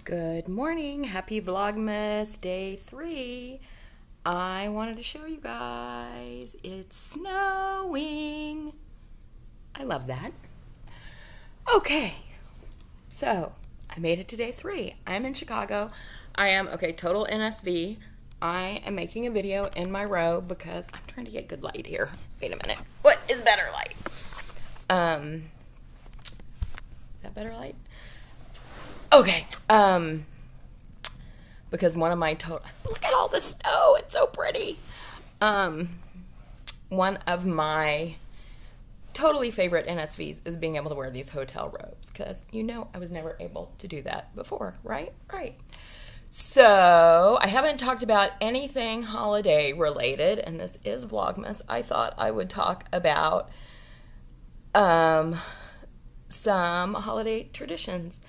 Good morning. Happy Vlogmas Day 3. I wanted to show you guys. It's snowing. I love that. Okay. So, I made it to day 3. I'm in Chicago. I am, total NSV. I am making a video in my robe because I'm trying to get good light here. Wait a minute. What is better light? Is that better light? Okay, because one of my look at all the snow, it's so pretty. One of my totally favorite NSVs is being able to wear these hotel robes, because I was never able to do that before, right? Right. So, I haven't talked about anything holiday related, and this is Vlogmas. I thought I would talk about some holiday traditions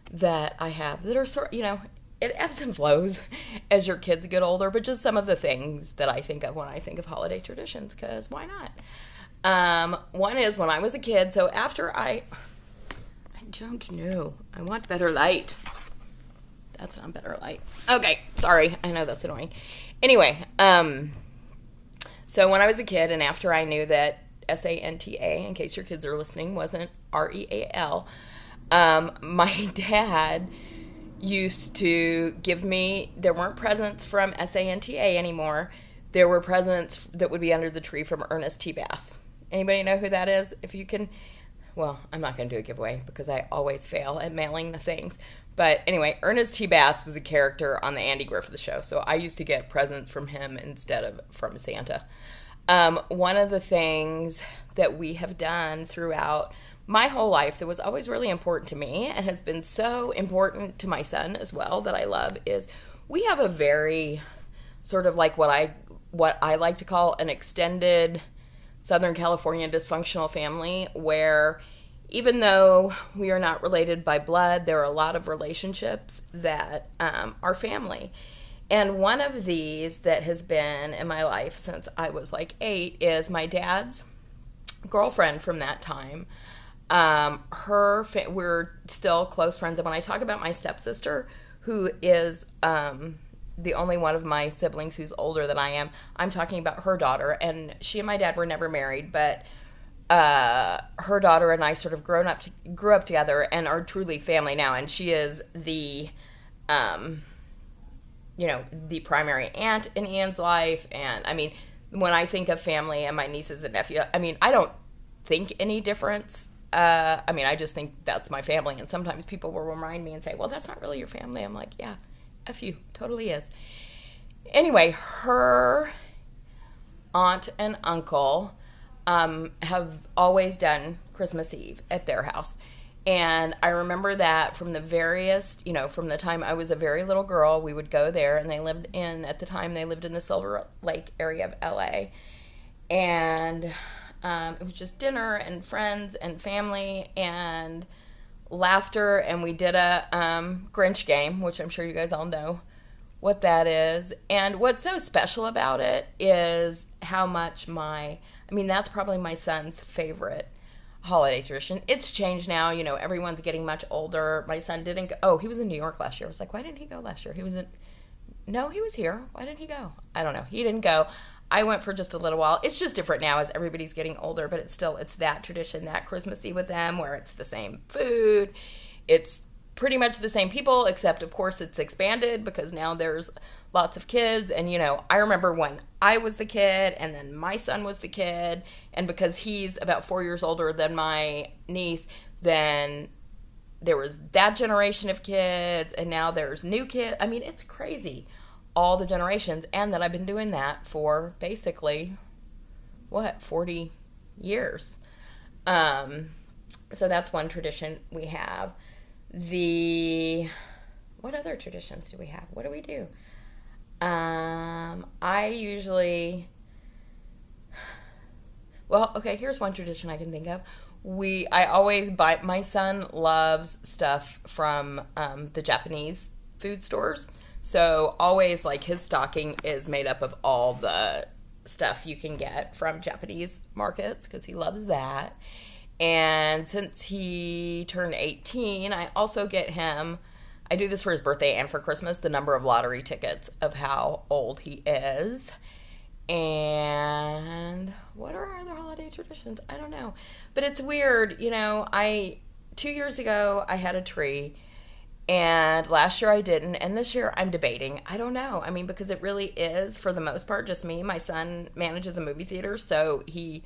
that I have that are it ebbs and flows as your kids get older, but just some of the things that I think of when I think of holiday traditions, because why not? One is when I was a kid, so after I don't know, I want better light. That's not better light. Okay, sorry, I know that's annoying. Anyway, so when I was a kid and after I knew that SANTA, in case your kids are listening, wasn't REAL, my dad used to give me, there weren't presents from SANTA anymore. There were presents that would be under the tree from Ernest T. Bass. Anybody know who that is? If you can, well, I'm not going to do a giveaway because I always fail at mailing the things. But anyway, Ernest T. Bass was a character on the Andy Griffith Show, so I used to get presents from him instead of from Santa. One of the things that we have done throughout my whole life that was always really important to me and has been so important to my son as well that I love is we have a very sort of like what I like to call an extended Southern California dysfunctional family, where even though we are not related by blood, there are a lot of relationships that are family. And one of these that has been in my life since I was like 8 is my dad's girlfriend from that time. We're still close friends. And when I talk about my stepsister, who is the only one of my siblings who's older than I am, I'm talking about her daughter. And she and my dad were never married, but her daughter and I sort of grew up together and are truly family now. And she is the primary aunt in Ian's life. And I mean, when I think of family and my nieces and nephew, I mean, I don't think any difference. I just think that's my family. And sometimes people will remind me and say, well, that's not really your family. I'm like, yeah, F you, totally is. Anyway, her aunt and uncle have always done Christmas Eve at their house. And I remember that from from the time I was a very little girl, we would go there, and at the time they lived in the Silver Lake area of LA. And it was just dinner and friends and family and laughter, and we did a Grinch game, which I'm sure you guys all know what that is. And what's so special about it is how much that's probably my son's favorite holiday tradition. It's changed now. Everyone's getting much older. My son didn't go. He was in New York last year. I was like, why didn't he go last year? He was here. Why didn't he go? I don't know. He didn't go. I went for just a little while. It's just different now as everybody's getting older, but it's that tradition, that Christmas Eve with them, where it's the same food. It's pretty much the same people, except of course it's expanded because now there's lots of kids. And I remember when I was the kid and then my son was the kid, and because he's about 4 years older than my niece, then there was that generation of kids, and now there's new kids. I mean, it's crazy, all the generations, and that I've been doing that for basically 40 years. So that's one tradition we have. What other traditions do we have? What do we do? Here's one tradition I can think of. I always buy, my son loves stuff from the Japanese food stores. So always, like, his stocking is made up of all the stuff you can get from Japanese markets because he loves that. And since he turned 18, I also get him I do this for his birthday and for Christmas, the number of lottery tickets of how old he is. And what are our other holiday traditions? I don't know. But it's weird, 2 years ago I had a tree, and last year I didn't, and this year I'm debating. I don't know. I mean, because it really is, for the most part, just me. My son manages a movie theater, so he,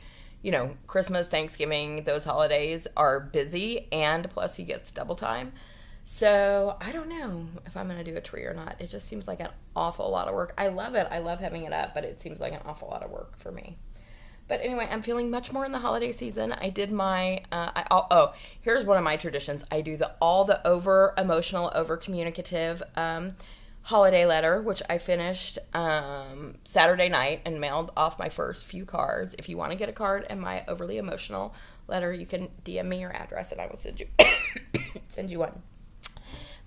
Christmas, Thanksgiving, those holidays are busy, and plus he gets double time. So I don't know if I'm going to do a tree or not. It just seems like an awful lot of work. I love it. I love having it up, but it seems like an awful lot of work for me. But anyway, I'm feeling much more in the holiday season. I did my, here's one of my traditions. I do all the over-emotional, over-communicative holiday letter, which I finished Saturday night and mailed off my first few cards. If you want to get a card and my overly emotional letter, you can DM me your address and I will send you one.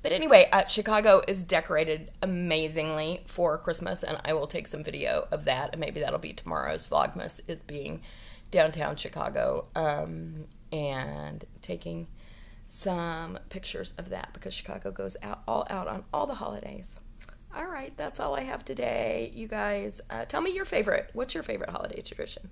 But anyway, Chicago is decorated amazingly for Christmas, and I will take some video of that, and maybe that'll be tomorrow's Vlogmas, is being downtown Chicago and taking some pictures of that, because Chicago goes all out on all the holidays. All right, that's all I have today, you guys. Tell me your favorite. What's your favorite holiday tradition?